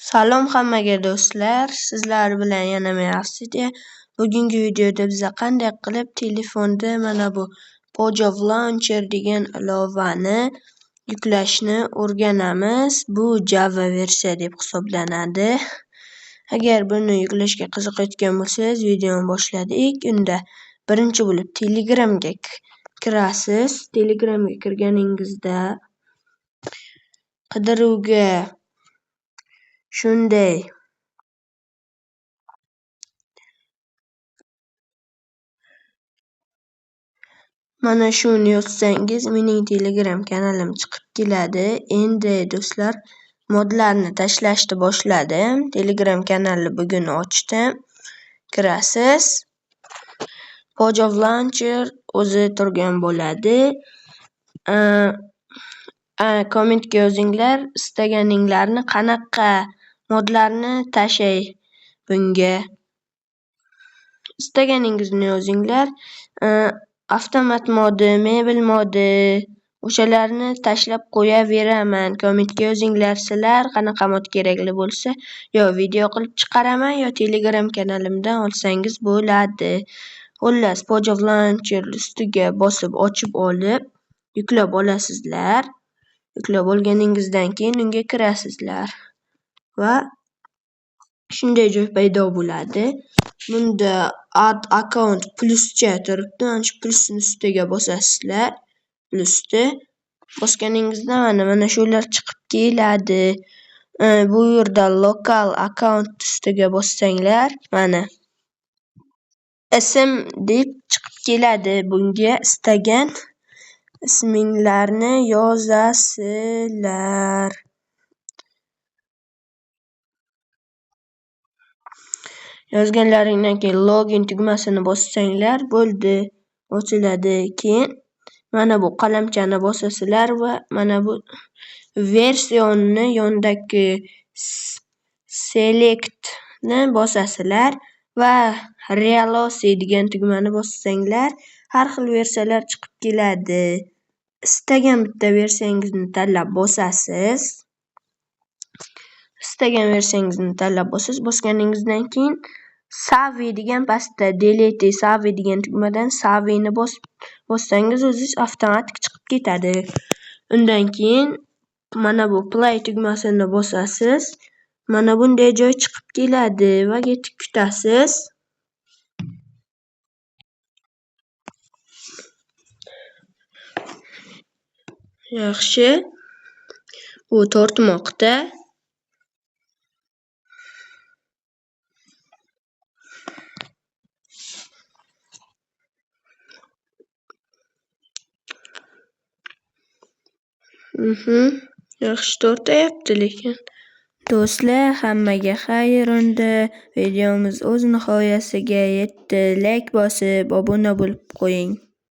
Salom hammaga do'stlar, sizlar bilan yana men Aksiya. Bugungi videoda biz qanday qilib telefonda mana bu Pojov Launcher degan ilovani yuklashni o'rganamiz. Bu Java versiya deb hisoblanadi. Agar buni yuklashga qiziqayotgan bo'lsangiz, videoni boshladik. Unda birinchi bo'lib Telegramga kirasiz. Telegramga kirganingizda qidiruvga shunday mana shuni yozsangiz mening Telegram kanalim chiqib keladi. Endi do'stlar, modlarni tashlashni boshladim. Telegram kanalni bugun ochdim. Kirasiz. Pojov Launcher o'zi turgan bo'ladi. Kommentga yozinglar, istaganinglarni qanaqa modlarni tashay bunga. Istaganingizni yozinglar. Avtomat modi, mebel modi, o'shalarni tashlab qo'yaveraman. Kommentga yozinglar sizlar qanaqa mod kerakli bo'lsa, yo video qilib chiqaraman, yo Telegram kanalimdan olsangiz bo'ladi. Xullas, Pojov Launcher ustiga bosib ochib olib, yuklab olasizlar. Yuklab olganingizdan keyin unga kirasizlar va shunday joy paydo bo'ladi. Bunda add account pluscha turibdi. Mana shu plusning ustiga bosasizlar. Plusni bosganingizda mana shular chiqib keladi. Bu yerda local account ustiga bossanglar, mana ism deb chiqib keladi. Bunga istagan isminglarni yozasizlar. Yozganlaringdan keyin login tugmasini bossanglar bo'ldi, ochiladi. Keyin mana bu qalamchani bosasizlar va mana bu versiyonni yondagi selectni bosasizlar va Realosi degan tugmani bossanglar, har xil versiyalar chiqib keladi. Istagan bitta versiyangizni tanlab bosasiz. Istagan versiyangizni tanlab bosganingizdan keyin save degan pastda delete save degan tugmadan saveni bossangiz o'zingiz avtomatik chiqib ketadi. Undan keyin mana bu play tugmasini bosasiz. Mana bunday joy chiqib keladi va yetib kutasiz. Yaxshi. Bu tortmoqda. Yaxshi tortayapti lekin. Do'stlar, hammaga xayr unda. Videomiz o'z nihoyasiga yetdi. Like bosib, obuna bo'lib qo'ying.